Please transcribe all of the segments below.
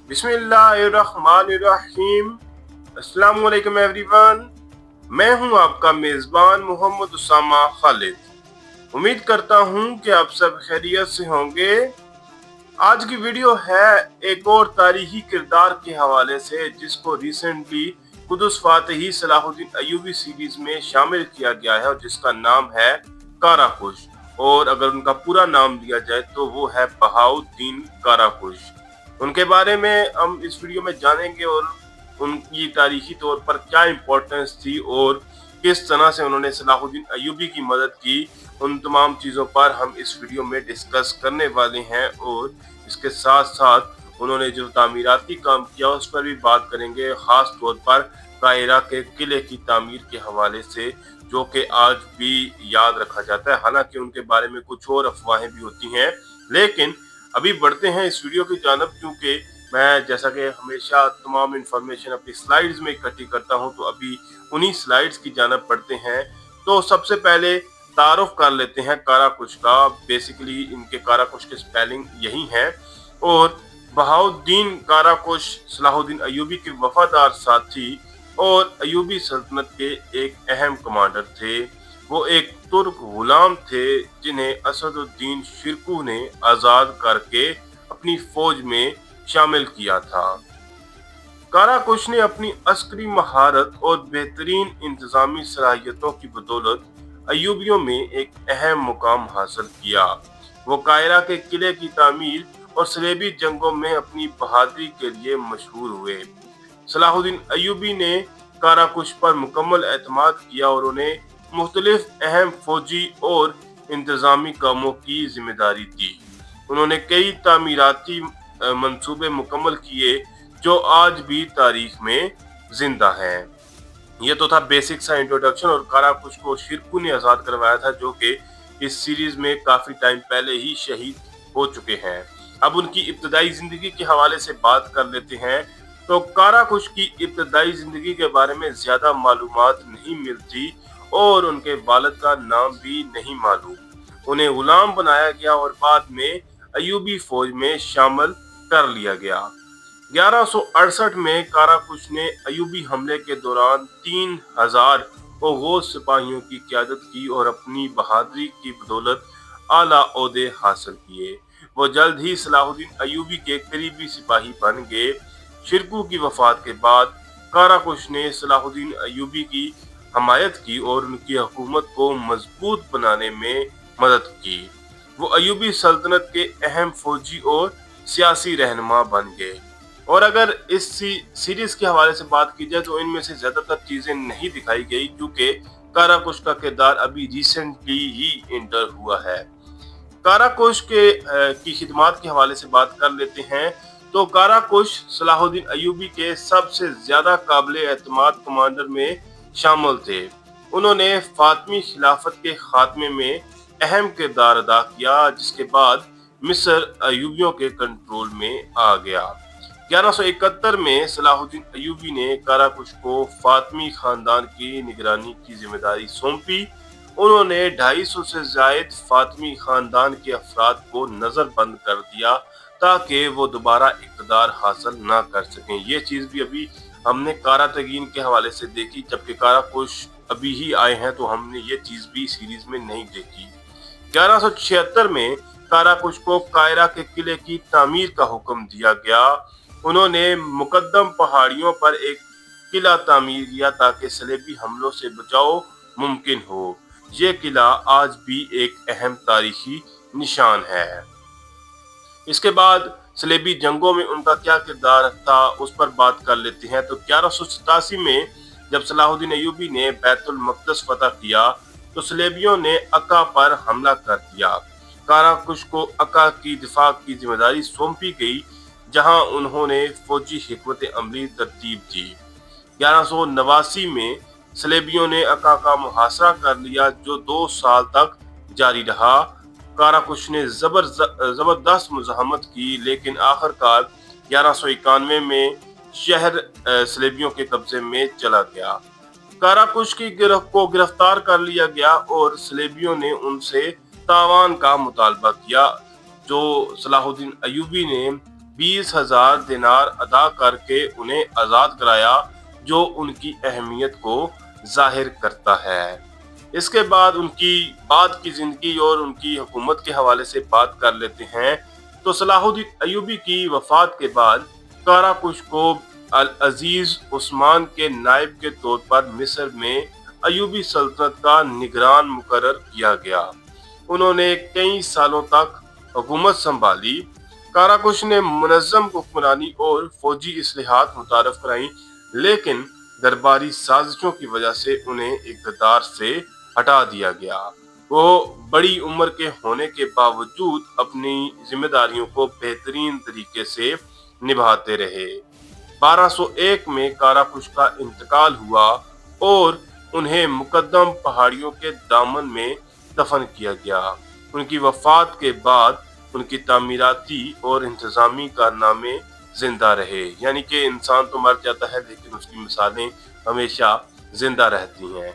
बिस्मिल्लाहिर्रहमानिर्रहीम। अस्सलाम वालेकुम एवरीवन। मैं हूं आपका मेज़बान मोहम्मद उसामा खालिद। उम्मीद करता हूं कि आप सब खैरियत से होंगे। आज की वीडियो है एक और तारीखी किरदार के हवाले से जिसको रिसेंटली कुदस फातही सलाहुद्दीन अय्यूबी सीरीज में शामिल किया गया है और जिसका नाम है काराकुश, और अगर उनका पूरा नाम लिया जाए तो वो है बहाउद्दीन काराकुश। उनके बारे में हम इस वीडियो में जानेंगे और उनकी तारीखी तौर पर क्या इम्पोर्टेंस थी और किस तरह से उन्होंने सलाहुद्दीन अय्यूबी की मदद की। उन तमाम चीज़ों पर हम इस वीडियो में डिस्कस करने वाले हैं और इसके साथ साथ उन्होंने जो तामीराती काम किया उस पर भी बात करेंगे, ख़ास तौर पर कायरा के किले की तामीर के हवाले से, जो कि आज भी याद रखा जाता है। हालांकि उनके बारे में कुछ और अफवाहें भी होती हैं, लेकिन अभी बढ़ते हैं इस वीडियो की जानब, क्योंकि मैं जैसा कि हमेशा तमाम इन्फॉर्मेशन अपनी स्लाइड्स में इकट्ठी करता हूं, तो अभी उन्हीं स्लाइड्स की जानब बढ़ते हैं। तो सबसे पहले तारुफ कर लेते हैं काराकुश का। बेसिकली इनके काराकुश के स्पेलिंग यही है। और बहाउद्दीन काराकुश सलाहुद्दीन अय्यूबी के वफादार साथी और अय्यूबी सल्तनत के एक अहम कमांडर थे। वो एक तुर्क गुलाम थे जिन्हें असदुद्दीन शिरकू ने आजाद करके अपनी फौज में शामिल किया था। काराकुश ने अपनी अस्करी महारत और बेहतरीन इंतजामी सलाहियतों की बदौलत अय्यूबियों में एक अहम मुकाम हासिल किया। वो कायरा के किले की तामीर और सलेबी जंगों में अपनी बहादुरी के लिए मशहूर हुए। सलाहुद्दीन अय्यूबी ने काराकुश पर मुकम्मल एतमाद किया और उन्हें मुख्तलिफ अहम फौजी और इंतजामी कामों की जिम्मेदारी दी। उन्होंने कई तामीराती मंसूबे मुकम्मल किए जो आज भी तारीख में जिंदा हैं। ये तो था बेसिक सा इंट्रोडक्शन, और काराकुश को शिरकू ने आज़ाद करवाया था, जो कि इस सीरीज में काफ़ी टाइम पहले ही शहीद हो चुके हैं। अब उनकी इब्तदाई ज़िंदगी के हवाले से बात कर लेते हैं। तो काराकुश की इब्तदाई ज़िंदगी के बारे में ज़्यादा मालूमात नहीं मिलती और उनके वालिद का नाम भी नहीं मालूम। उन्हें गुलाम बनाया गया और बाद में अय्यूबी फौज में शामिल कर लिया गया। 1168 में काराकुश ने अय्यूबी हमले के दौरान 3000 ओघोज सिपाहियों की क़यादत की और अपनी बहादुरी की बदौलत आला ओहदे हासिल किए। वो जल्द ही सलाहुद्दीन अय्यूबी के करीबी सिपाही बन गए। शिरकू की वफात के बाद काराकुश ने सलाहुद्दीन अय्यूबी की हमायत की और उनकी हुकूमत को मजबूत बनाने में मदद की। वो अय्यूबी सल्तनत के अहम फौजी और सियासी रहनुमा बन गए। और अगर इस सीरीज के हवाले से बात की जाए तो इनमें से ज्यादातर चीजें नहीं दिखाई गई, क्योंकि काराकुश का किरदार अभी रिसेंटली ही इंटर हुआ है। काराकुश की खिदमात के हवाले से बात कर लेते हैं। तो काराकुश सलाहुद्दीन अय्यूबी के सबसे ज्यादा काबिल एतमाद कमांडर में शामिल थे। उन्होंने फातमी खिलाफत के खात्मे में अहम किरदार अदा किया, जिसके बाद मिस्र अय्यूबियों के कंट्रोल में आ गया। 1171 में सलाहुद्दीन अय्यूबी ने काराकुश को फातमी खानदान की निगरानी की जिम्मेदारी सौंपी। उन्होंने 250 से जायद फातमी खानदान के अफराद को नजरबंद कर दिया ताकि वो दोबारा इक़्तिदार हासिल ना कर सकें। ये चीज़ भी अभी हमने कारातगीन के हवाले से देखी, जबकि काराकुश अभी ही आए हैं तो हमने ये चीज़ भी सीरीज में नहीं देखी। 1176 में काराकुश को कायरा के किले की तामीर का हुक्म दिया गया। उन्होंने मुकद्दम पहाड़ियों पर एक किला तामीर किया ताकि सलेबी हमलों से बचाव मुमकिन हो। ये किला आज भी एक अहम तारीखी निशान है। इसके बाद सलेबी जंगों में उनका क्या किरदार था उस पर बात कर लेते हैं। तो 1187 में जब सलाहुद्दीन अय्यूबी ने बैतुल मक़दस फतह किया तो सलेबियों ने अक्का पर हमला कर दिया। काराकुश को अक्का की दिफा की जिम्मेदारी सौंपी गई, जहां उन्होंने फौजी हिकमत अमली तरतीब दी। 1189 में सलेबियों ने अक्का का मुहासरा कर लिया, जो 2 साल तक जारी रहा। काराकुश ने जबरदस्त मुज़ाहमत की, लेकिन आखिरकार 1191 में शहर सलेबियों के कब्जे में चला गया। काराकुश को गिरफ्तार कर लिया गया और सलेबियों ने उनसे तावान का मुतालबा किया, जो सलाहुद्दीन अय्यूबी ने 20,000 दिनार अदा करके उन्हें आज़ाद कराया, जो उनकी अहमियत को जाहिर करता है। इसके बाद की ज़िंदगी और उनकी हुकूमत के हवाले से बात कर लेते हैं। तो सलाहुद्दीन अय्यूबी की वफ़ात के बाद काराकुश को अल अजीज़ उस्मान के नायब के तौर पर मिस्र में अय्यूबी सल्तनत का निगरान मुकर्रर किया गया। उन्होंने कई सालों तक हुकूमत संभाली। काराकुश ने मुनज़्ज़म हुक्मरानी और फौजी इस्लाहात मुतारफ कराई, लेकिन दरबारी साजिशों की वजह से उन्हें इक़्तिदार से हटा दिया गया। वो बड़ी उम्र के होने के बावजूद अपनी जिम्मेदारियों को बेहतरीन तरीके से निभाते रहे। 1201 में काराकुश का इंतकाल हुआ और उन्हें मुकद्दम पहाड़ियों के दामन में दफन किया गया। उनकी वफात के बाद उनकी तामीराती और इंतजामी कारनामे जिंदा रहे। यानी कि इंसान तो मर जाता है लेकिन उसकी मिसालें हमेशा जिंदा रहती हैं।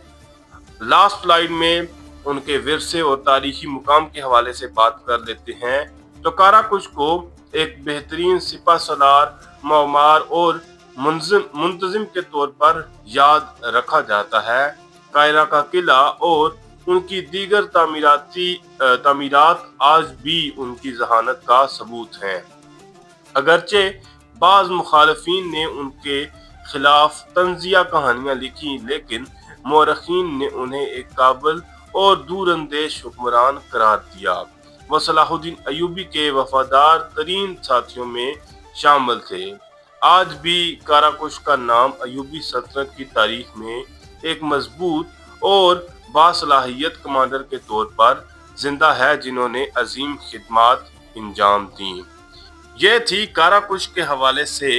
लास्ट स्लाइड में उनके विरसे और तारीखी मुकाम के हवाले से बात कर लेते हैं। तो काराकुश को एक बेहतरीन सिपह सलार, मौमार और मुंतजिम के तौर पर याद रखा जाता है। कायरा का किला और उनकी दीगर तामीरात आज भी उनकी जहानत का सबूत हैं। अगरचे बाज़ मुखालिफिन ने उनके खिलाफ तंजिया कहानियां लिखी, लेकिन मौरखीन ने उन्हें एक काबिल और दूरअंदेश हुक्मरान करार दिया। वह सलाहुद्दीन अय्यूबी के वफादार तरीन साथियों में शामिल थे। आज भी काराकुश का नाम अय्यूबी सल्तनत की तारीख में एक मजबूत और बासलाहियत कमांडर के तौर पर जिंदा है, जिन्होंने अजीम खिदमात इंजाम दी। ये थी काराकुश के हवाले से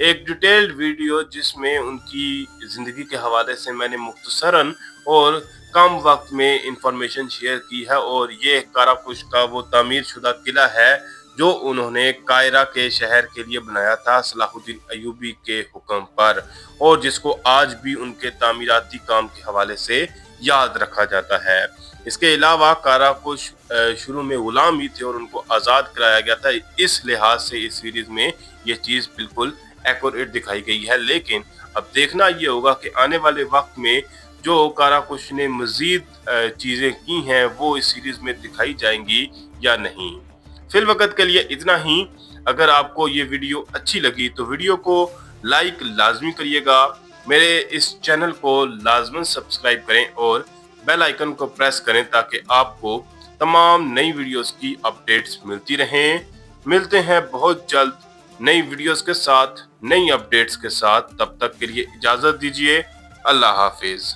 एक डिटेल्ड वीडियो, जिसमें उनकी ज़िंदगी के हवाले से मैंने मुख्तसरन और कम वक्त में इंफॉर्मेशन शेयर की है। और ये काराकुश का वो तामीर शुदा किला है जो उन्होंने कायरा के शहर के लिए बनाया था सलाहुद्दीन अय्यूबी के हुक्म पर, और जिसको आज भी उनके तामीराती काम के हवाले से याद रखा जाता है। इसके अलावा काराकुश शुरू में गुलाम ही थे और उनको आज़ाद कराया गया था। इस लिहाज से इस सीरीज में ये चीज़ बिल्कुल एक्यूरेट दिखाई गई है। लेकिन अब देखना ये होगा कि आने वाले वक्त में जो काराकुश ने मज़ीद चीज़ें की हैं वो इस सीरीज़ में दिखाई जाएंगी या नहीं। फिल वक्त के लिए इतना ही। अगर आपको ये वीडियो अच्छी लगी तो वीडियो को लाइक लाजमी करिएगा, मेरे इस चैनल को लाजमन सब्सक्राइब करें और बेल आइकन को प्रेस करें ताकि आपको तमाम नई वीडियोस की अपडेट्स मिलती रहें। मिलते हैं बहुत जल्द नई वीडियोस के साथ, नई अपडेट्स के साथ। तब तक के लिए इजाज़त दीजिए। अल्लाह हाफिज़।